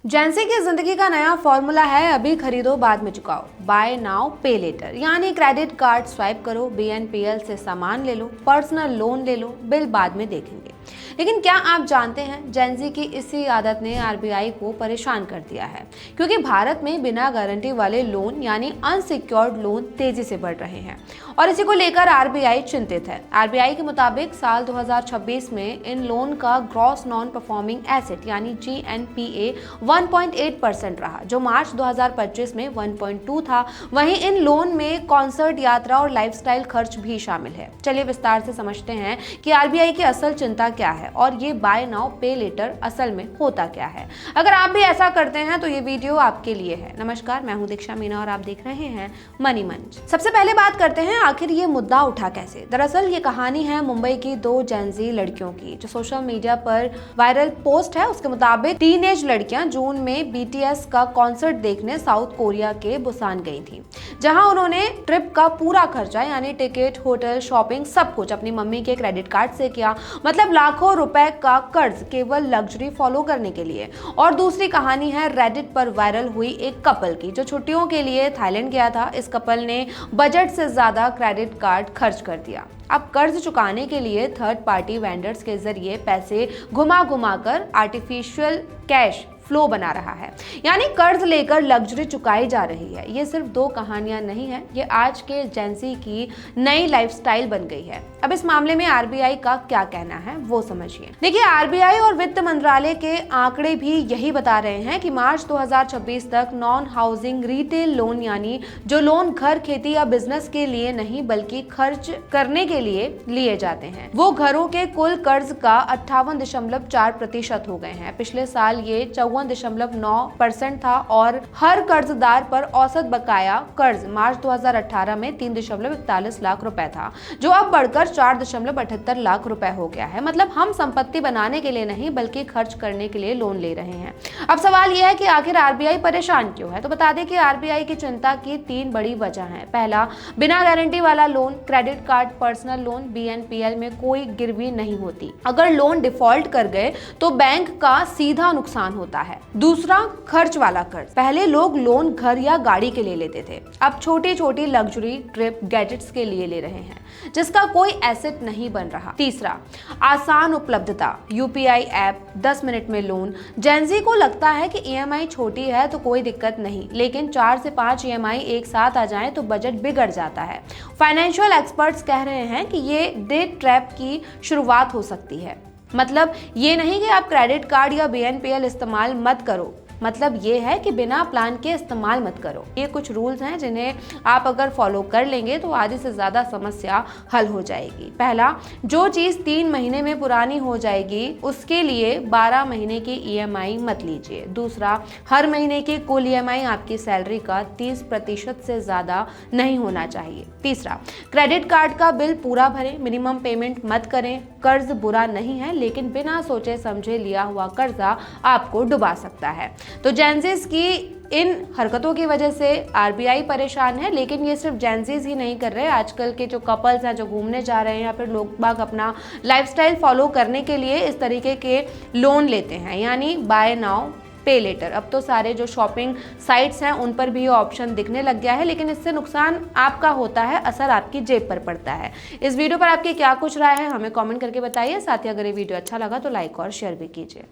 जेंसी की जिंदगी का नया फॉर्मूला है अभी खरीदो बाद में चुकाओ, बाय नाउ पे लेटर। यानी क्रेडिट कार्ड स्वाइप करो, बीएनपीएल से सामान ले लो, पर्सनल लोन ले लो, बिल बाद में देखेंगे। लेकिन क्या आप जानते हैं जेंजी की इसी आदत ने आरबीआई को परेशान कर दिया है, क्योंकि भारत में बिना गारंटी वाले लोन यानी अनसिक्योर्ड लोन तेजी से बढ़ रहे हैं और इसी को लेकर आरबीआई चिंतित है। आरबीआई के मुताबिक साल 2026 में इन लोन का ग्रॉस नॉन परफॉर्मिंग एसेट यानी जीएनपीए 1.8% रहा, जो मार्च 2025 में 1.2 था। वहीं इन लोन में कॉन्सर्ट, यात्रा और लाइफस्टाइल खर्च भी शामिल है। चलिए विस्तार से समझते हैं कि आरबीआई की असल चिंता क्या है और ये बाय नाउ पे लेटर असल में होता क्या है। अगर आप भी ऐसा करते हैं तो ये वीडियो आपके लिए है। नमस्कार, मैं हूं दीक्षा मीना और आप देख रहे हैं मनी मंच। सबसे पहले बात करते हैं आखिर ये मुद्दा उठा कैसे। दरअसल ये कहानी है मुंबई की दो जेंजी लड़कियों की। जो सोशल मीडिया पर वायरल पोस्ट है उसके मुताबिक टीनेज लड़कियां जून में बीटीएस का कॉन्सर्ट देखने साउथ कोरिया के बुसान गई थी, जहां उन्होंने ट्रिप का पूरा खर्चा यानी टिकट, होटल, शॉपिंग सब कुछ अपनी मम्मी के क्रेडिट कार्ड से किया। मतलब लाखों रुपए का कर्ज केवल लग्जरी फॉलो करने के लिए। और दूसरी कहानी है रेडिट पर वायरल हुई एक कपल की, जो छुट्टियों के लिए थाईलैंड गया था। इस कपल ने बजट से ज्यादा क्रेडिट कार्ड खर्च कर दिया। अब कर्ज चुकाने के लिए थर्ड पार्टी वेंडर्स के जरिए पैसे घुमा घुमा कर आर्टिफिशियल कैश फ्लो बना रहा है, यानी कर्ज लेकर लग्जरी चुकाई जा रही है। ये सिर्फ दो कहानियां नहीं है, ये आज के जेंसी की नई लाइफस्टाइल बन गई है। अब इस मामले में आरबीआई का क्या कहना है वो समझिए। देखिए, आरबीआई और वित्त मंत्रालय के आंकड़े भी यही बता रहे हैं कि मार्च 2026 तक नॉन हाउसिंग रिटेल लोन यानी जो लोन घर, खेती या बिजनेस के लिए नहीं बल्कि खर्च करने के लिए लिए जाते हैं, वो घरों के कुल कर्ज का 58.4% हो गए हैं। पिछले साल ये 54.9% था और हर कर्जदार पर औसत बकाया कर्ज मार्च 2018 में 3.41 लाख रुपए था, जो अब बढ़कर 4.78 लाख रुपए हो गया है। मतलब हम संपत्ति बनाने के लिए नहीं बल्कि खर्च करने के लिए लोन ले रहे हैं। अब सवाल यह है कि आखिर आरबीआई परेशान क्यों है। तो बता दें कि आरबीआई की चिंता की 3 बड़ी वजह है। पहला, बिना गारंटी वाला loan, credit card, personal loan, BNPL में कोई गिरवी नहीं होती। अगर लोन डिफॉल्ट कर गए तो बैंक का सीधा नुकसान होता है। दूसरा, खर्च वाला कर्ज। पहले लोग लोन घर या गाड़ी के लिए लेते थे, अब छोटी छोटी लग्जरी, ट्रिप, गैजेट्स के लिए ले रहे हैं, जिसका कोई एसेट नहीं बन रहा। तीसरा, आसान उपलब्धता, यूपीआई ऐप, 10 मिनट में लोन। जेंजी को लगता है कि ईएमआई छोटी है तो कोई दिक्कत नहीं, लेकिन 4 से 5 ईएमआई एक साथ आ जाए तो बजट बिगड़ जाता है। फाइनेंशियल एक्सपर्ट्स कह रहे हैं कि ये डेट ट्रैप की शुरुआत हो सकती है। मतलब ये नहीं कि आप क्रेडिट कार्ड या बीएनपीएल इस्तेमाल मत करो, मतलब ये है कि बिना प्लान के इस्तेमाल मत करो। ये कुछ रूल्स हैं जिन्हें आप अगर फॉलो कर लेंगे तो आधी से ज़्यादा समस्या हल हो जाएगी। पहला, जो चीज़ 3 महीने में पुरानी हो जाएगी उसके लिए 12 महीने की ईएमआई मत लीजिए। दूसरा, हर महीने की कुल ईएमआई आपकी सैलरी का 30% से ज़्यादा नहीं होना चाहिए। तीसरा, क्रेडिट कार्ड का बिल पूरा भरें, मिनिमम पेमेंट मत करें। कर्ज बुरा नहीं है, लेकिन बिना सोचे समझे लिया हुआ कर्जा आपको डुबा सकता है। तो जेंजीज की इन हरकतों की वजह से आरबीआई परेशान है, लेकिन ये सिर्फ जेंजीज ही नहीं कर रहे। आजकल के जो कपल्स हैं जो घूमने जा रहे हैं या फिर लोग बाग अपना लाइफस्टाइल फॉलो करने के लिए इस तरीके के लोन लेते हैं, यानी बाय नाउ पे लेटर। अब तो सारे जो शॉपिंग साइट्स हैं उन पर भी ये ऑप्शन दिखने लग गया है, लेकिन इससे नुकसान आपका होता है, असर आपकी जेब पर पड़ता है। इस वीडियो पर आपकी क्या कुछ राय है हमें कमेंट करके बताइए। साथ ही अगर ये वीडियो अच्छा लगा तो लाइक और शेयर भी कीजिए।